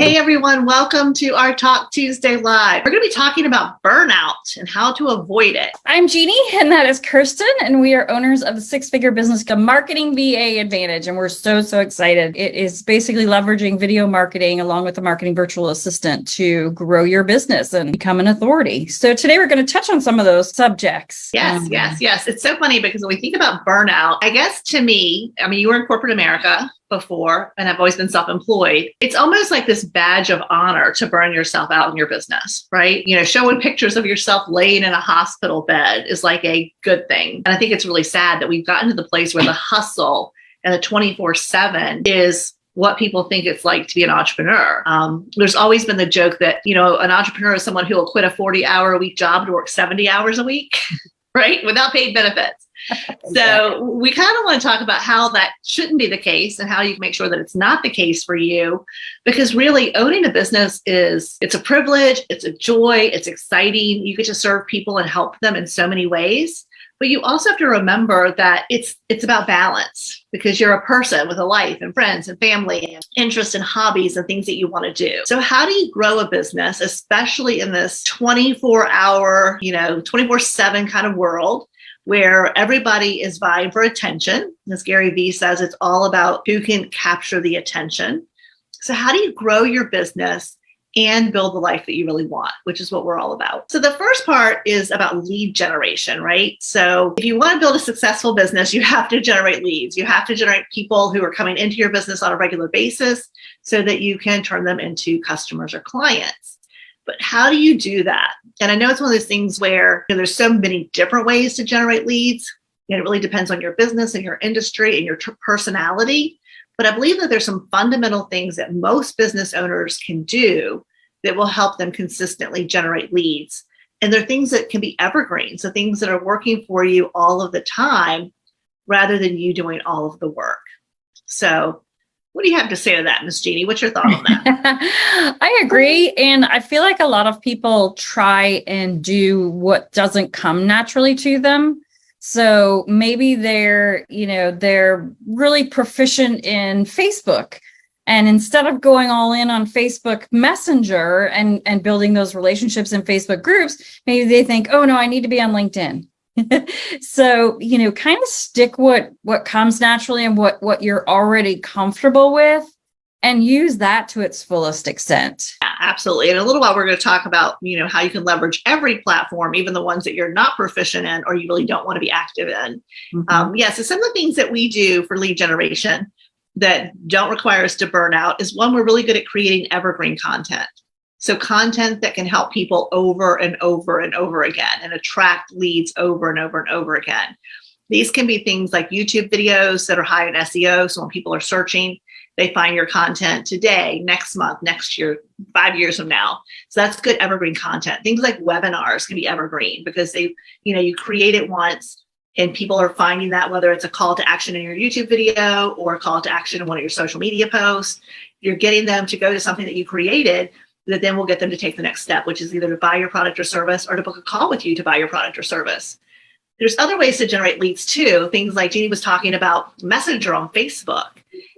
Hey everyone, welcome to our Talk Tuesday Live. We're going to be talking about burnout and how to avoid it. I'm Jeannie, and that is Kirsten, and we are owners of the six-figure business, the Marketing VA Advantage, and we're so excited. It is basically leveraging video marketing along with the marketing virtual assistant to grow your business and become an authority. So today we're going to touch on some of those subjects. Yes. It's so funny because when we think about burnout, I guess to me, you were in corporate America before, and I've always been self-employed. It's almost like this badge of honor to burn yourself out in your business, right? Showing pictures of yourself laying in a hospital bed is like a good thing. And I think it's really sad that we've gotten to the place where the hustle and the 24/7 is what people think it's like to be an entrepreneur. There's always been the joke that, an entrepreneur is someone who will quit a 40-hour-a-week job to work 70 hours a week, right? Without paid benefits. Exactly. So we kind of want to talk about how that shouldn't be the case and how you can make sure that it's not the case for you, because really owning a business it's a privilege, it's a joy, it's exciting. You get to serve people and help them in so many ways. But you also have to remember that it's about balance, because you're a person with a life and friends and family and interests and hobbies and things that you want to do. So how do you grow a business, especially in this 24-hour, 24/7 kind of world, where everybody is vying for attention? As Gary Vee says, it's all about who can capture the attention. So how do you grow your business and build the life that you really want, which is what we're all about? So the first part is about lead generation, right? So if you want to build a successful business, you have to generate leads. You have to generate people who are coming into your business on a regular basis so that you can turn them into customers or clients. But how do you do that? And I know it's one of those things where there's so many different ways to generate leads, and it really depends on your business and your industry and your personality. But I believe that there's some fundamental things that most business owners can do that will help them consistently generate leads. And they're things that can be evergreen, so things that are working for you all of the time rather than you doing all of the work. So what do you have to say to that, Miss Jeannie? What's your thought on that? I agree. And I feel like a lot of people try and do what doesn't come naturally to them. So maybe they're really proficient in Facebook. And instead of going all in on Facebook Messenger and building those relationships in Facebook groups, maybe they think, oh no, I need to be on LinkedIn. So, kind of stick what comes naturally and what you're already comfortable with, and use that to its fullest extent. Yeah, absolutely. In a little while, we're going to talk about, how you can leverage every platform, even the ones that you're not proficient in or you really don't want to be active in. Mm-hmm. So some of the things that we do for lead generation that don't require us to burn out is, one, we're really good at creating evergreen content. So content that can help people over and over and over again and attract leads over and over and over again. These can be things like YouTube videos that are high in SEO. So when people are searching, they find your content today, next month, next year, 5 years from now. So that's good evergreen content. Things like webinars can be evergreen because you create it once and people are finding that, whether it's a call to action in your YouTube video or a call to action in one of your social media posts, you're getting them to go to something that you created that then will get them to take the next step, which is either to buy your product or service or to book a call with you to buy your product or service. There's other ways to generate leads too. Things like Jeannie was talking about Messenger on Facebook.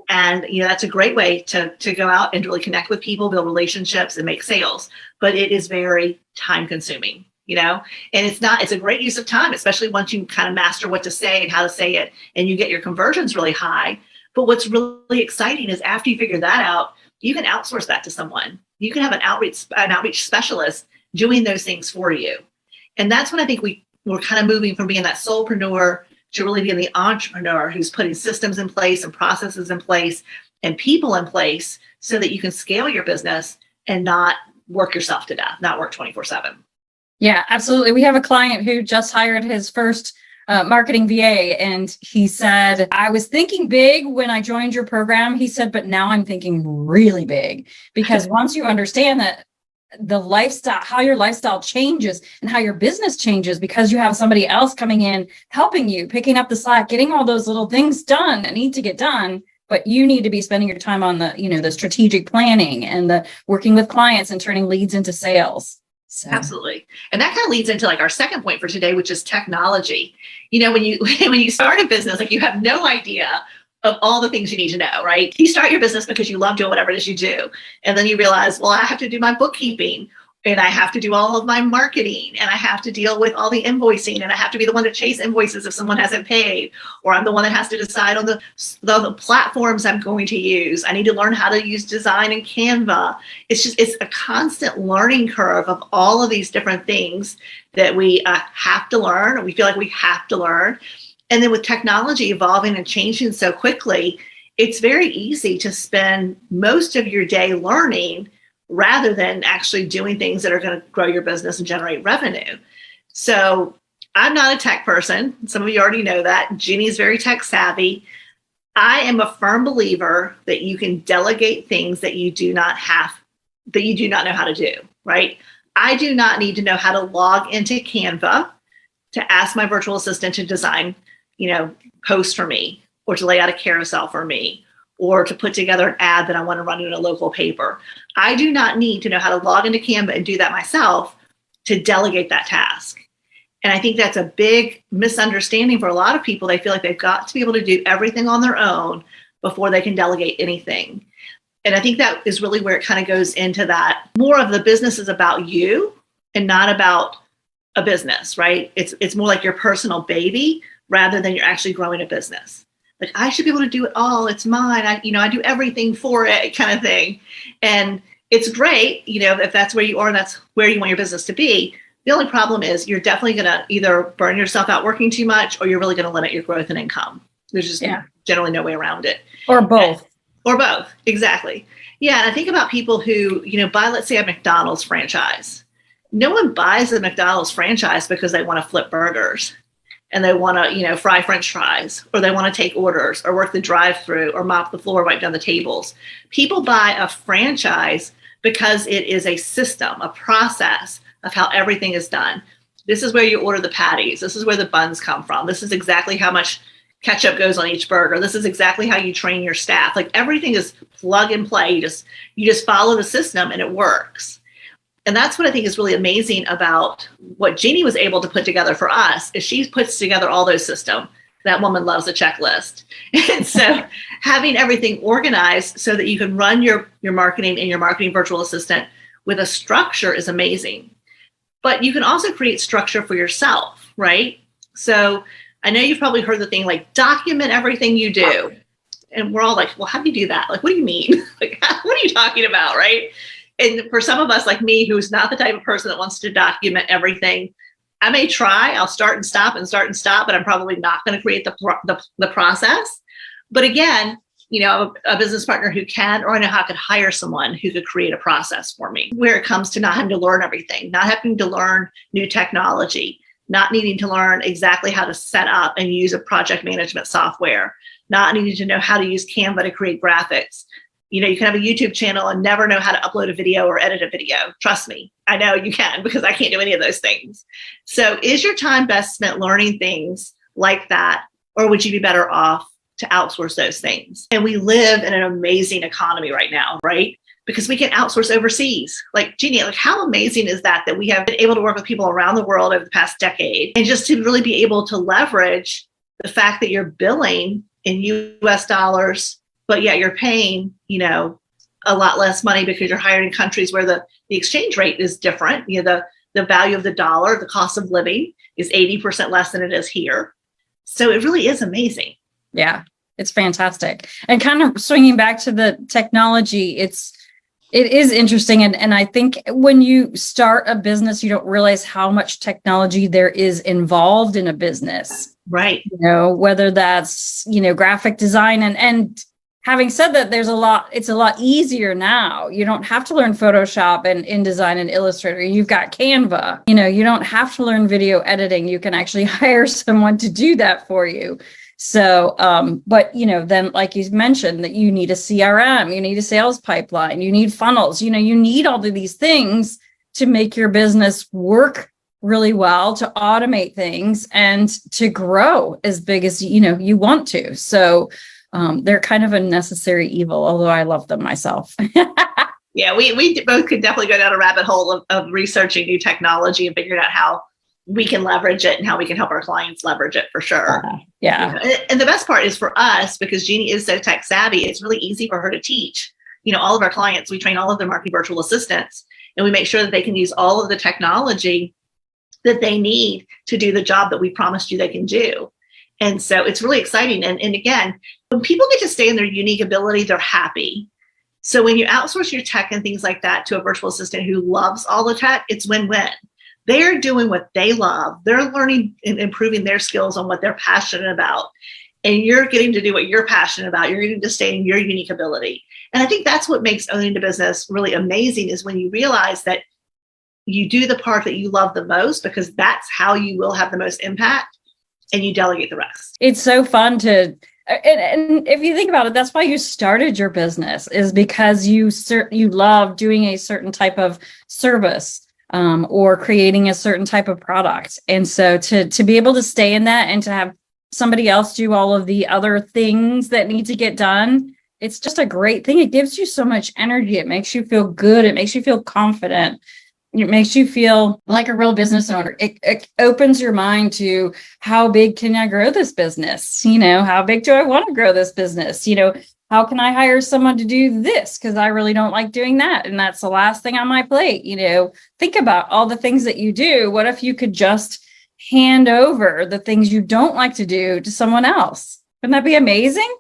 And that's a great way to go out and really connect with people, build relationships, and make sales. But it is very time consuming, and it's a great use of time, especially once you kind of master what to say and how to say it, and you get your conversions really high. But what's really exciting is after you figure that out, you can outsource that to someone. You can have an outreach specialist doing those things for you. And that's when I think we're kind of moving from being that solopreneur to really being the entrepreneur who's putting systems in place and processes in place and people in place so that you can scale your business and not work yourself to death, not work 24/7. Yeah, absolutely. We have a client who just hired his first marketing VA, and he said, I was thinking big when I joined your program. He said, but now I'm thinking really big, because once you understand that the lifestyle, how your lifestyle changes and how your business changes because you have somebody else coming in, helping you, picking up the slack, getting all those little things done that need to get done. But you need to be spending your time on the strategic planning and the working with clients and turning leads into sales. So. Absolutely. And that kind of leads into our second point for today, which is technology. When you start a business, you have no idea of all the things you need to know, right? You start your business because you love doing whatever it is you do. And then you realize, well, I have to do my bookkeeping, and I have to do all of my marketing, and I have to deal with all the invoicing, and I have to be the one to chase invoices if someone hasn't paid, or I'm the one that has to decide on the platforms I'm going to use. I need to learn how to use design in Canva. It's a constant learning curve of all of these different things that we have to learn, or we feel like we have to learn. And then with technology evolving and changing so quickly, it's very easy to spend most of your day learning rather than actually doing things that are going to grow your business and generate revenue. So I'm not a tech person. Some of you already know that. Jeannie is very tech savvy. I am a firm believer that you can delegate things that you do not know how to do, right? I do not need to know how to log into Canva to ask my virtual assistant to design, posts for me, or to lay out a carousel for me, or to put together an ad that I want to run in a local paper. I do not need to know how to log into Canva and do that myself to delegate that task. And I think that's a big misunderstanding for a lot of people. They feel like they've got to be able to do everything on their own before they can delegate anything. And I think that is really where it kind of goes into that. More of the business is about you and not about a business, right? It's more like your personal baby rather than you're actually growing a business. Like, I should be able to do it all. It's mine. I do everything for it, kind of thing. And it's great, if that's where you are and that's where you want your business to be. The only problem is you're definitely going to either burn yourself out working too much, or you're really going to limit your growth and income. There's just generally no way around it. Or both. Or both. Exactly. Yeah. And I think about people who, buy, let's say, a McDonald's franchise. No one buys a McDonald's franchise because they want to flip burgers and they want to, fry French fries, or they want to take orders or work the drive-through or mop the floor, wipe down the tables. People buy a franchise because it is a system, a process of how everything is done. This is where you order the patties. This is where the buns come from. This is exactly how much ketchup goes on each burger. This is exactly how you train your staff. Like, everything is plug and play. You just follow the system and it works. And that's what I think is really amazing about what Jeannie was able to put together for us, is she puts together all those systems. That woman loves a checklist. And so having everything organized so that you can run your marketing and your marketing virtual assistant with a structure is amazing. But you can also create structure for yourself, right? So I know you've probably heard the thing like, document everything you do. And we're all like, well, how do you do that? Like, what do you mean? Like, what are you talking about, right? And for some of us, like me, who's not the type of person that wants to document everything, I may try. I'll start and stop, but I'm probably not going to create the process. But again, a business partner who can, or I know how I could hire someone who could create a process for me, where it comes to not having to learn everything, not having to learn new technology, not needing to learn exactly how to set up and use a project management software, not needing to know how to use Canva to create graphics. You can have a YouTube channel and never know how to upload a video or edit a video. Trust me, I know you can, because I can't do any of those things. So is your time best spent learning things like that, or would you be better off to outsource those things? And we live in an amazing economy right now, right? Because we can outsource overseas. Like, Jeannie, how amazing is that we have been able to work with people around the world over the past decade, and just to really be able to leverage the fact that you're billing in US dollars, but yet you're paying, a lot less money because you're hiring in countries where the exchange rate is different. The value of the dollar, the cost of living is 80% less than it is here. So it really is amazing. Yeah, it's fantastic. And kind of swinging back to the technology, it is interesting. And I think when you start a business, you don't realize how much technology there is involved in a business. Right. Whether that's, graphic design and having said that, it's a lot easier now. You don't have to learn Photoshop and InDesign and Illustrator. You've got Canva. You don't have to learn video editing. You can actually hire someone to do that for you. So, but then like you mentioned, that you need a CRM, you need a sales pipeline, you need funnels, you need all of these things to make your business work really well, to automate things and to grow as big as, you want to. So, they're kind of a necessary evil, although I love them myself. Yeah, we both could definitely go down a rabbit hole of researching new technology and figuring out how we can leverage it and how we can help our clients leverage it for sure. Yeah. And the best part is for us, because Jeannie is so tech savvy, it's really easy for her to teach. All of our clients, we train all of their marketing virtual assistants, and we make sure that they can use all of the technology that they need to do the job that we promised you they can do. And so it's really exciting. And again, when people get to stay in their unique ability, they're happy. So when you outsource your tech and things like that to a virtual assistant who loves all the tech, it's win-win. They're doing what they love. They're learning and improving their skills on what they're passionate about. And you're getting to do what you're passionate about. You're getting to stay in your unique ability. And I think that's what makes owning the business really amazing, is when you realize that you do the part that you love the most, because that's how you will have the most impact, and you delegate the rest. It's so fun to, and if you think about it, that's why you started your business, is because you love doing a certain type of service or creating a certain type of product. And so to be able to stay in that and to have somebody else do all of the other things that need to get done, it's just a great thing. It gives you so much energy. It makes you feel good. It makes you feel confident. It makes you feel like a real business owner. It opens your mind to, how big can I grow this business? How big do I want to grow this business? How can I hire someone to do this? Because I really don't like doing that. And that's the last thing on my plate. Think about all the things that you do. What if you could just hand over the things you don't like to do to someone else? Wouldn't that be amazing?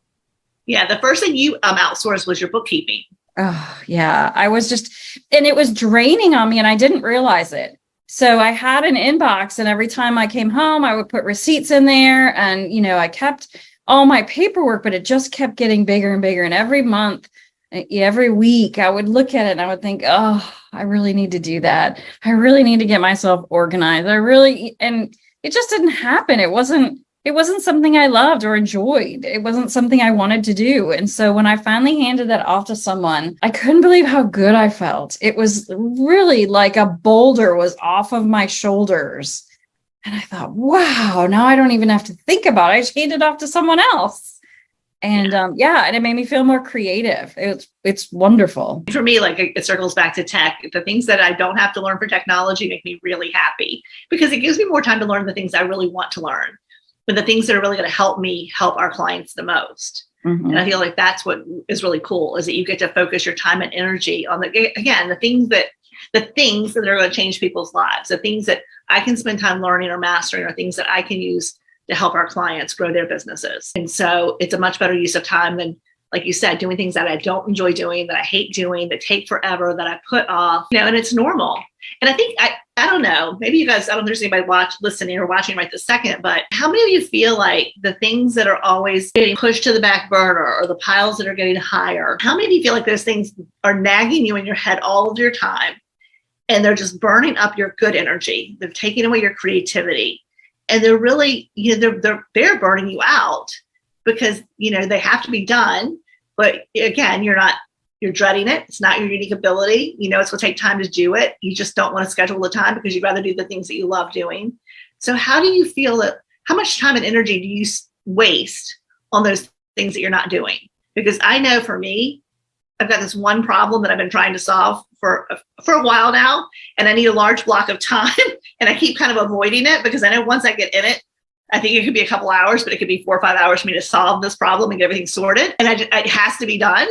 Yeah. The first thing you outsourced was your bookkeeping. Oh, yeah. And it was draining on me, and I didn't realize it. So I had an inbox, and every time I came home, I would put receipts in there, and, I kept all my paperwork, but it just kept getting bigger and bigger. And every month, every week, I would look at it and I would think, oh, I really need to do that. I really need to get myself organized. And it just didn't happen. It wasn't something I loved or enjoyed. It wasn't something I wanted to do. And so when I finally handed that off to someone, I couldn't believe how good I felt. It was really like a boulder was off of my shoulders. And I thought, wow, now I don't even have to think about it. I just hand it off to someone else. And and it made me feel more creative. It's wonderful. For me, like, it circles back to tech. The things that I don't have to learn for technology make me really happy, because it gives me more time to learn the things I really want to learn, but the things that are really going to help me help our clients the most. Mm-hmm. And I feel like that's what is really cool, is that you get to focus your time and energy on the things that are going to change people's lives, the things that I can spend time learning or mastering, or things that I can use to help our clients grow their businesses. And so it's a much better use of time than, like you said, doing things that I don't enjoy doing, that I hate doing, that take forever, that I put off, and it's normal. And I think, I don't know, maybe you guys, I don't know if there's anybody listening or watching right this second, but how many of you feel like the things that are always getting pushed to the back burner, or the piles that are getting higher, how many of you feel like those things are nagging you in your head all of your time, and they're just burning up your good energy? They're taking away your creativity, and they're really, they're burning you out, because, they have to be done. But again, you're dreading it. It's not your unique ability. It's going to take time to do it. You just don't want to schedule the time, because you'd rather do the things that you love doing. So how do you feel how much time and energy do you waste on those things that you're not doing? Because I know for me, I've got this one problem that I've been trying to solve for a while now, and I need a large block of time, and I keep kind of avoiding it, because I know once I get in it, I think it could be a couple hours, but it could be 4 or 5 hours for me to solve this problem and get everything sorted. And it has to be done,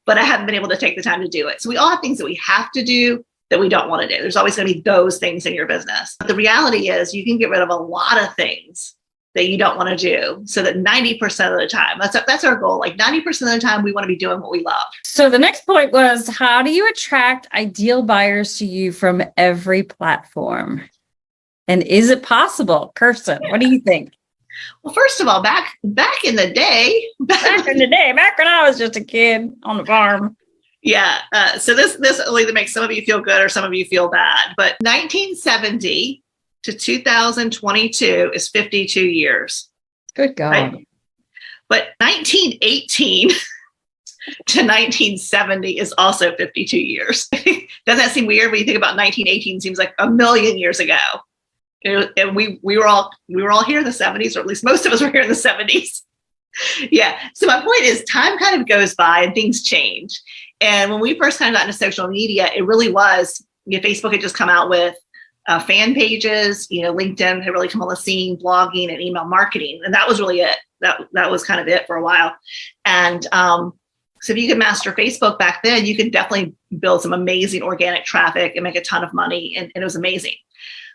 but I haven't been able to take the time to do it. So we all have things that we have to do that we don't want to do. There's always going to be those things in your business. But the reality is, you can get rid of a lot of things that you don't want to do, so that 90% of the time, that's our goal. Like 90% of the time, we want to be doing what we love. So the next point was, how do you attract ideal buyers to you from every platform? And is it possible? Kirsten, what do you think? Well, first of all, back in the day, back when I was just a kid on the farm. Yeah. So this will either make some of you feel good or some of you feel bad. But 1970 to 2022 is 52 years. Good God. Right? But 1918 to 1970 is also 52 years. Doesn't that seem weird when you think about 1918? Seems like a million years ago. And we were all here in the 70s, or at least most of us were here in the 70s. Yeah. So my point is, time kind of goes by and things change. And when we first kind of got into social media, it really was, Facebook had just come out with fan pages. LinkedIn had really come on the scene, blogging and email marketing, and that was really it. That was kind of it for a while. And so if you could master Facebook back then, you could definitely build some amazing organic traffic and make a ton of money, and it was amazing.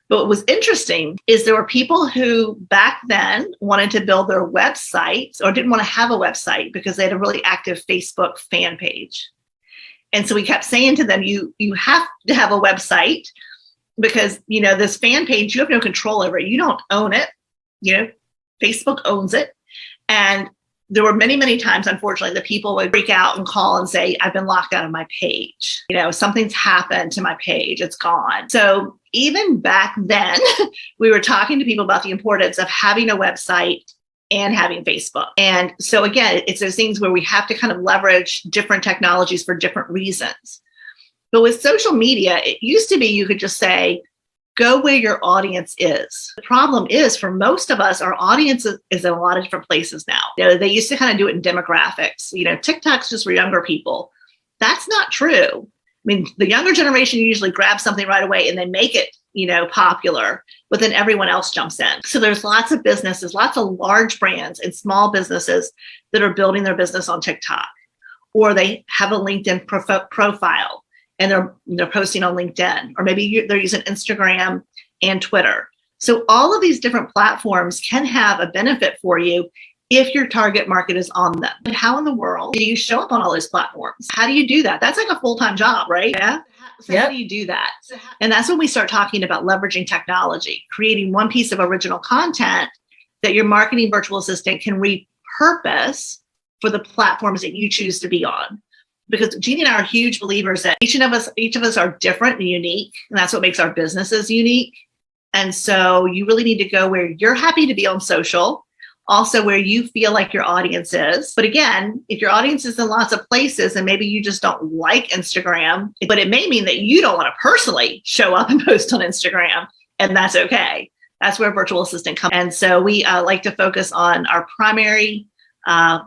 But what was interesting is there were people who back then wanted to build their websites or didn't want to have a website because they had a really active Facebook fan page. And so we kept saying to them, you have to have a website because, this fan page, you have no control over it. You don't own it. Facebook owns it. And there were many, many times, unfortunately, that people would freak out and call and say, I've been locked out of my page. Something's happened to my page. It's gone. So even back then, we were talking to people about the importance of having a website and having Facebook. And so again, it's those things where we have to kind of leverage different technologies for different reasons. But with social media, it used to be you could just say, go where your audience is. The problem is for most of us, our audience is in a lot of different places now. They used to kind of do it in demographics. TikTok's just for younger people. That's not true. I mean, the younger generation usually grabs something right away and they make it, popular, but then everyone else jumps in. So there's lots of businesses, lots of large brands and small businesses that are building their business on TikTok, or they have a LinkedIn profile and they're posting on LinkedIn, or maybe they're using Instagram and Twitter. So all of these different platforms can have a benefit for you if your target market is on them. But how in the world do you show up on all those platforms? How do you do that? That's like a full-time job, right? Yeah. So How do you do that? And that's when we start talking about leveraging technology, creating one piece of original content that your marketing virtual assistant can repurpose for the platforms that you choose to be on. Because Jeanne and I are huge believers that each of us are different and unique, and that's what makes our businesses unique. And so you really need to go where you're happy to be on social, also where you feel like your audience is. But again, if your audience is in lots of places and maybe you just don't like Instagram, but it may mean that you don't want to personally show up and post on Instagram, and that's okay. That's where virtual assistant comes. And so we like to focus on our primary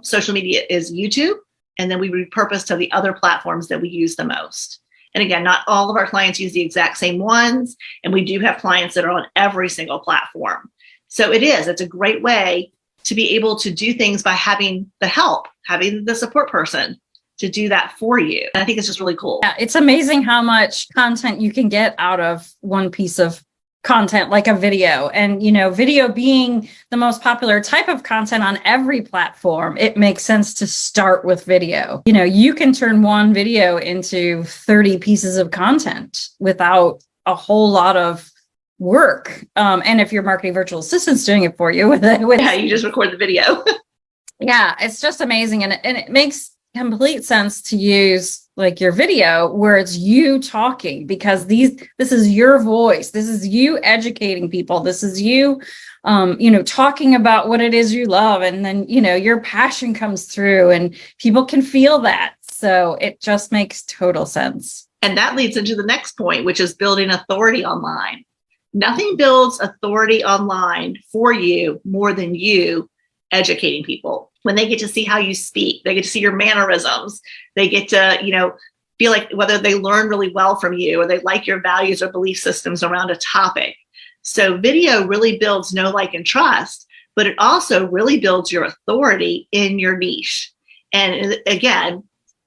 social media is YouTube. And then we repurpose to the other platforms that we use the most. And again, not all of our clients use the exact same ones. And we do have clients that are on every single platform. So it's a great way to be able to do things by having the help, having the support person to do that for you. And I think it's just really cool. Yeah, it's amazing how much content you can get out of one piece of content, like a video. And, video being the most popular type of content on every platform, it makes sense to start with video. You can turn one video into 30 pieces of content without a whole lot of work. And if your marketing virtual assistant's doing it for you, you just record the video. Yeah, it's just amazing. And it makes complete sense to use like your video where it's you talking, because this is your voice. This is you educating people. This is you, talking about what it is you love. And then, your passion comes through and people can feel that. So it just makes total sense. And that leads into the next point, which is building authority online. Nothing builds authority online for you more than you educating people. When they get to see how you speak, they get to see your mannerisms, they get to, feel like whether they learn really well from you or they like your values or belief systems around a topic. So video really builds know, like, and trust, but it also really builds your authority in your niche. And again,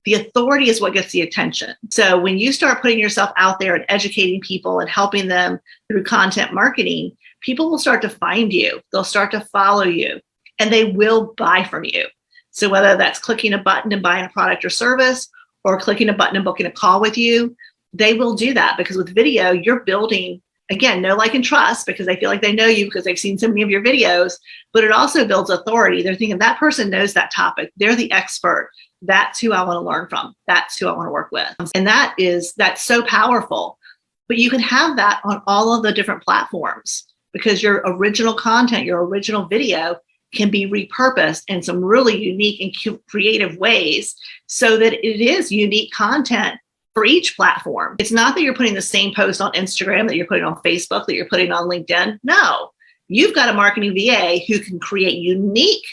the authority is what gets the attention. So when you start putting yourself out there and educating people and helping them through content marketing, people will start to find you. They'll start to follow you. And they will buy from you. So whether that's clicking a button and buying a product or service, or clicking a button and booking a call with you, they will do that, because with video, you're building, again, know, like, and trust, because they feel like they know you because they've seen so many of your videos, but it also builds authority. They're thinking that person knows that topic. They're the expert. That's who I want to learn from. That's who I want to work with. And that's so powerful. But you can have that on all of the different platforms, because your original content, your original video can be repurposed in some really unique and creative ways so that it is unique content for each platform. It's not that you're putting the same post on Instagram that you're putting on Facebook, that you're putting on LinkedIn. No, you've got a marketing VA who can create unique,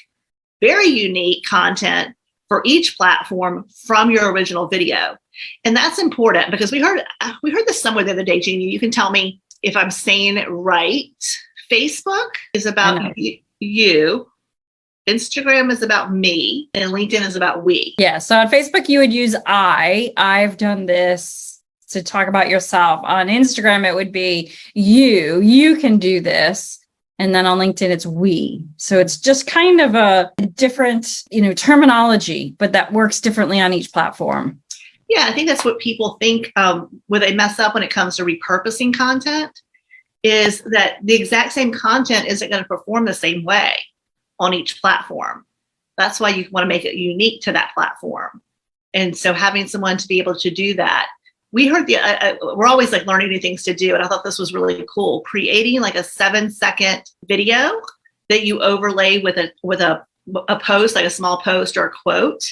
very unique content for each platform from your original video. And that's important, because we heard this somewhere the other day, Jeanne, you can tell me, if I'm saying it right, Facebook is about you. Instagram is about me, and LinkedIn is about we. Yeah. So on Facebook, you would use I've done this to talk about yourself. On Instagram, it would be you can do this. And then on LinkedIn, it's we. So it's just kind of a different, terminology, but that works differently on each platform. Yeah, I think that's what people think where they mess up when it comes to repurposing content, is that the exact same content isn't going to perform the same way on each platform. That's why you want to make it unique to that platform. And so having someone to be able to do that, we heard we're always like learning new things to do. And I thought this was really cool. Creating like a 7-second video that you overlay with a post, like a small post or a quote,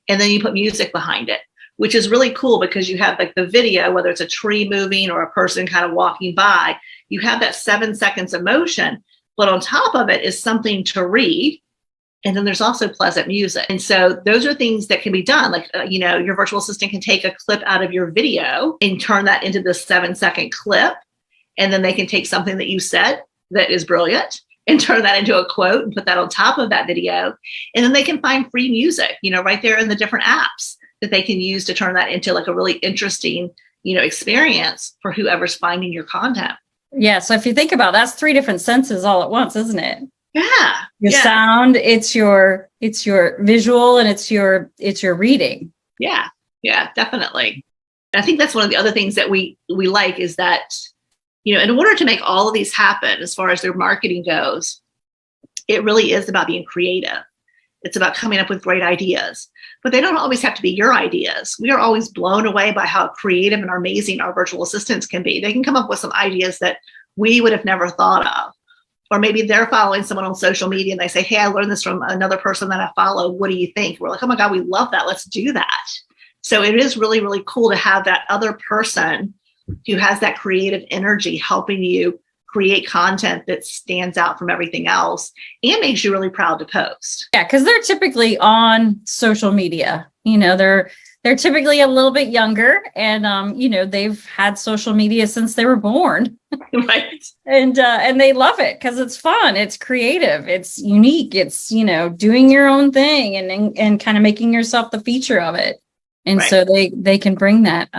and then you put music behind it, which is really cool because you have like the video, whether it's a tree moving or a person kind of walking by, you have that 7 seconds of motion, but on top of it is something to read. And then there's also pleasant music. And so those are things that can be done. Like, your virtual assistant can take a clip out of your video and turn that into this 7-second clip. And then they can take something that you said that is brilliant and turn that into a quote and put that on top of that video. And then they can find free music, right there in the different apps that they can use to turn that into like a really interesting, experience for whoever's finding your content. Yeah. So if you think about it, that's 3 different senses all at once, isn't it? Yeah. Your sound, it's your visual, and it's your reading. Yeah. Yeah, definitely. And I think that's one of the other things that we like is that, in order to make all of these happen as far as their marketing goes, it really is about being creative. It's about coming up with great ideas, but they don't always have to be your ideas. We are always blown away by how creative and amazing our virtual assistants can be. They can come up with some ideas that we would have never thought of. Or maybe they're following someone on social media and they say, hey, I learned this from another person that I follow. What do you think? We're like, oh my God, we love that. Let's do that. So it is really, really cool to have that other person who has that creative energy helping you create content that stands out from everything else and makes you really proud to post. Yeah, because they're typically on social media. They're typically a little bit younger, and they've had social media since they were born. Right. And they love it because it's fun, it's creative, it's unique, it's doing your own thing and kind of making yourself the feature of it. And so they can bring that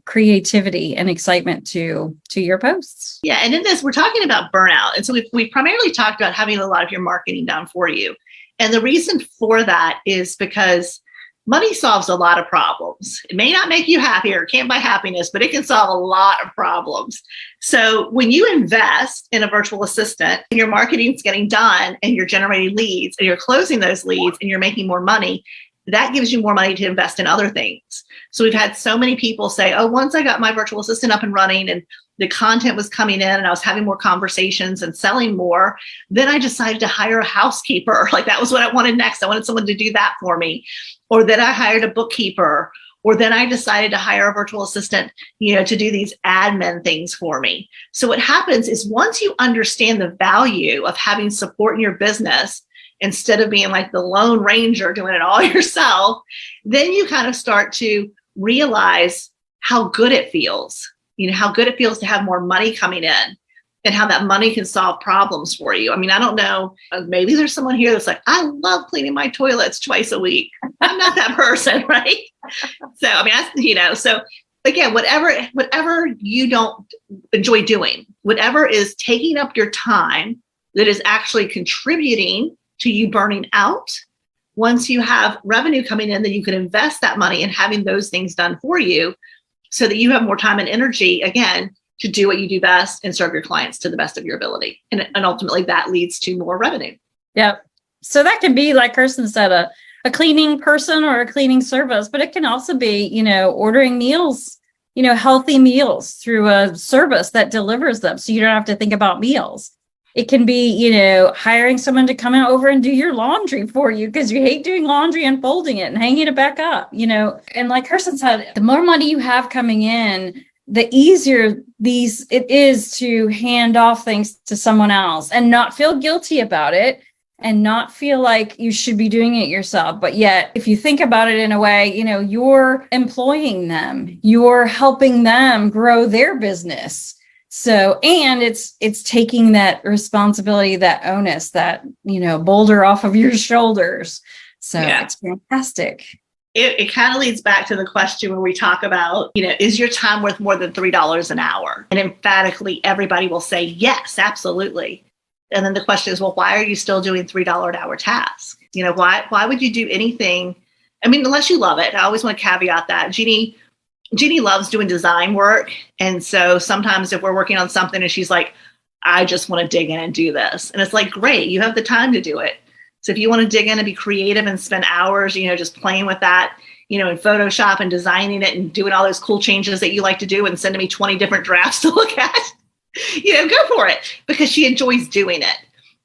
creativity and excitement to your posts. Yeah, and in this, we're talking about burnout. And so we primarily talked about having a lot of your marketing done for you. And the reason for that is because money solves a lot of problems. It may not make you happier, can't buy happiness, but it can solve a lot of problems. So when you invest in a virtual assistant and your marketing's getting done and you're generating leads and you're closing those leads and you're making more money, that gives you more money to invest in other things. So we've had so many people say, oh, once I got my virtual assistant up and running and the content was coming in and I was having more conversations and selling more, then I decided to hire a housekeeper. Like that was what I wanted next. I wanted someone to do that for me. Or then I hired a bookkeeper. Or then I decided to hire a virtual assistant, to do these admin things for me. So what happens is once you understand the value of having support in your business, instead of being like the Lone Ranger doing it all yourself, then you kind of start to realize how good it feels, how good it feels to have more money coming in and how that money can solve problems for you. I mean, I don't know, maybe there's someone here that's like, I love cleaning my toilets twice a week. I'm not that person, right? So, I mean, so again, whatever you don't enjoy doing, whatever is taking up your time that is actually contributing to you burning out, once you have revenue coming in, then you can invest that money in having those things done for you so that you have more time and energy, again, to do what you do best and serve your clients to the best of your ability. And ultimately that leads to more revenue. Yep. So that can be, like Kirsten said, a cleaning person or a cleaning service, but it can also be, ordering meals, healthy meals through a service that delivers them. So you don't have to think about meals. It can be, hiring someone to come over and do your laundry for you because you hate doing laundry and folding it and hanging it back up, And like Kirsten said, the more money you have coming in, the easier it is to hand off things to someone else and not feel guilty about it and not feel like you should be doing it yourself. But yet, if you think about it in a way, you're employing them, you're helping them grow their business. So, and it's taking that responsibility, that onus, that, boulder off of your shoulders. So it's fantastic. It kind of leads back to the question when we talk about, is your time worth more than $3 an hour? And emphatically, everybody will say, yes, absolutely. And then the question is, well, why are you still doing $3 an hour tasks? Why would you do anything? I mean, unless you love it. I always want to caveat that. Jeannie loves doing design work. And so sometimes if we're working on something and she's like, I just want to dig in and do this. And it's like, great, you have the time to do it. So if you want to dig in and be creative and spend hours, just playing with that, in Photoshop and designing it and doing all those cool changes that you like to do and sending me 20 different drafts to look at, go for it, because she enjoys doing it.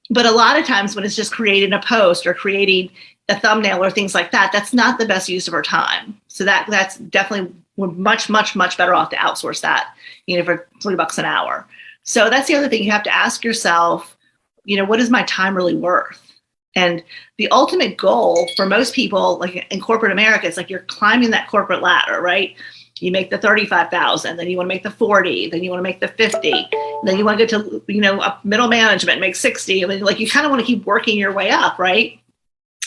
But a lot of times when it's just creating a post or creating a thumbnail or things like that, that's not the best use of her time. So that's definitely, we're much, much, much better off to outsource that, for $3 an hour. So that's the other thing you have to ask yourself, what is my time really worth? And the ultimate goal for most people, like in corporate America, it's like you're climbing that corporate ladder, right? You make the 35,000, then you want to make the 40, then you want to make the 50, then you want to get to, up middle management, make 60. I mean, like you kind of want to keep working your way up, right?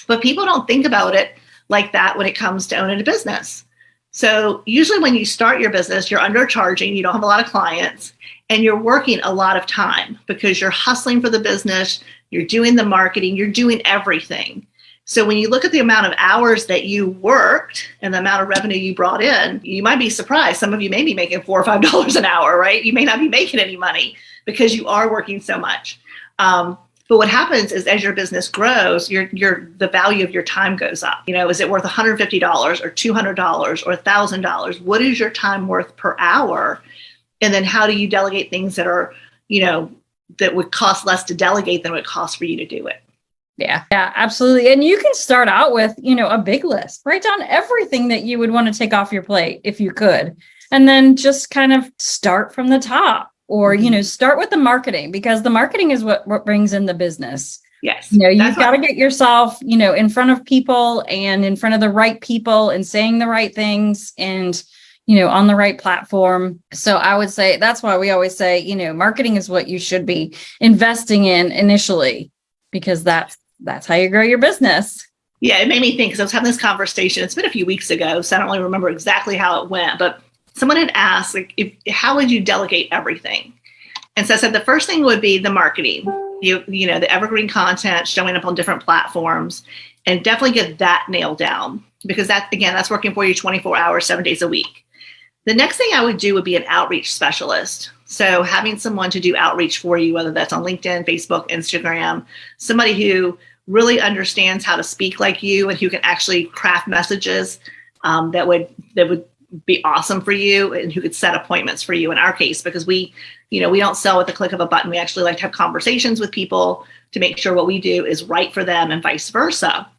But people don't think about it like that when it comes to owning a business. So usually when you start your business, you're undercharging, you don't have a lot of clients, and you're working a lot of time because you're hustling for the business, you're doing the marketing, you're doing everything. So when you look at the amount of hours that you worked and the amount of revenue you brought in, you might be surprised. Some of you may be making $4 or $5 an hour, right? You may not be making any money because you are working so much. But what happens is as your business grows, the value of your time goes up. Is it worth $150 or $200 or $1,000? What is your time worth per hour? And then how do you delegate things that are, that would cost less to delegate than it would cost for you to do it? Yeah, absolutely. And you can start out with, a big list. Write down everything that you would want to take off your plate if you could. And then just kind of start from the top or, start with the marketing, because the marketing is what brings in the business. Yes. You've got to get yourself, in front of people and in front of the right people and saying the right things and, on the right platform. So I would say that's why we always say, marketing is what you should be investing in initially, because that's how you grow your business. Yeah, it made me think, because I was having this conversation. It's been a few weeks ago, so I don't really remember exactly how it went, but someone had asked, like, how would you delegate everything? And so I said, the first thing would be the marketing, the evergreen content, showing up on different platforms, and definitely get that nailed down, because that's working for you 24 hours, 7 days a week. The next thing I would do would be an outreach specialist. So having someone to do outreach for you, whether that's on LinkedIn, Facebook, Instagram, somebody who really understands how to speak like you and who can actually craft messages that would be awesome for you, and who could set appointments for you in our case, because we don't sell with the click of a button. We actually like to have conversations with people to make sure what we do is right for them and vice versa.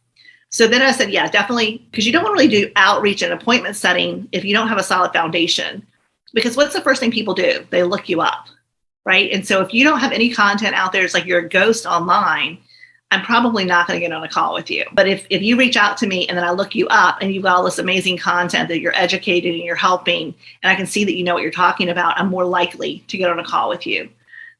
So then I said, yeah, definitely, because you don't want to really do outreach and appointment setting if you don't have a solid foundation, because what's the first thing people do? They look you up, right? And so if you don't have any content out there, it's like you're a ghost online, I'm probably not going to get on a call with you. But if you reach out to me and then I look you up and you've got all this amazing content that you're educated and you're helping, and I can see that you know what you're talking about, I'm more likely to get on a call with you.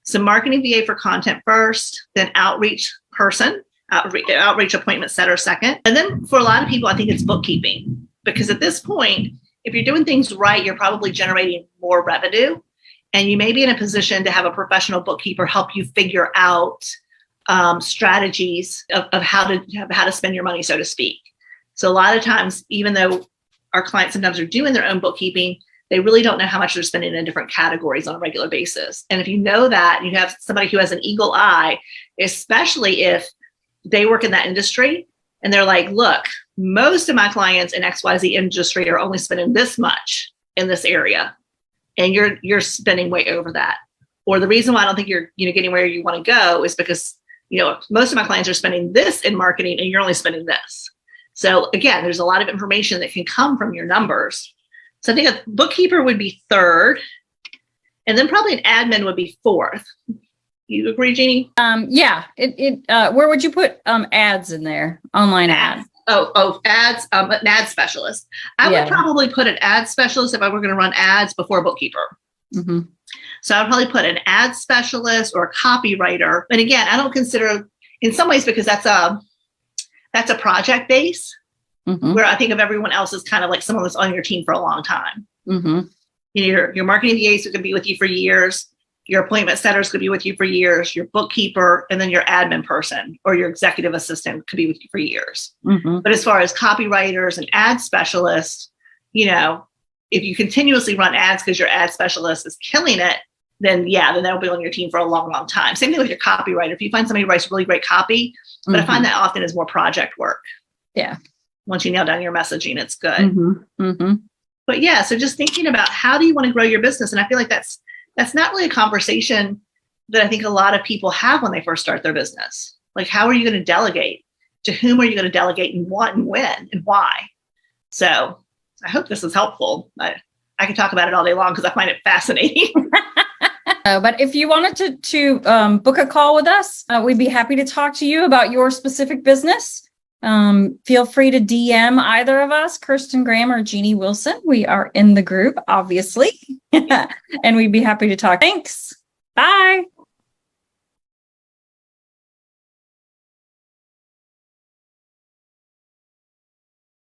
So marketing VA for content first, then outreach person, outreach appointment setter second. And then for a lot of people, I think it's bookkeeping, because at this point, if you're doing things right, you're probably generating more revenue, and you may be in a position to have a professional bookkeeper help you figure out strategies of how to spend your money, so to speak. So a lot of times, even though our clients sometimes are doing their own bookkeeping, they really don't know how much they're spending in different categories on a regular basis. And if you know that, you have somebody who has an eagle eye, especially if they work in that industry and they're like, look, most of my clients in XYZ industry are only spending this much in this area, and you're spending way over that. Or the reason why I don't think you're getting where you want to go is because most of my clients are spending this in marketing and you're only spending this. So again, there's a lot of information that can come from your numbers. So I think a bookkeeper would be third, and then probably an admin would be fourth. You agree, Jeannie? Yeah. Where would you put ads in there? Online ads. Ads. An ad specialist. I would probably put an ad specialist if I were going to run ads before a bookkeeper. Mm-hmm. So I'd probably put an ad specialist or a copywriter. And again, I don't consider, in some ways, because that's a project base, where I think of everyone else as kind of like someone that's on your team for a long time. Your marketing VAs are going to be with you for years. Your appointment setters could be with you for years. Your bookkeeper, and then your admin person or your executive assistant could be with you for years. But as far as copywriters and ad specialists, if you continuously run ads because your ad specialist is killing it, then they'll be on your team for a long, long time. Same thing with your copywriter. If you find somebody who writes really great copy, but I find that often is more project work. Yeah. Once you nail down your messaging, it's good. But so just thinking about how do you want to grow your business? And I feel like that's not really a conversation that I think a lot of people have when they first start their business. Like, how are you going to delegate? To whom are you going to delegate, and what and when and why? So I hope this is helpful. I could talk about it all day long because I find it fascinating. But if you wanted to book a call with us, we'd be happy to talk to you about your specific business. Feel free to DM either of us, Kirsten Graham or Jeannie Wilson. We are in the group, obviously, and we'd be happy to talk. Thanks. Bye.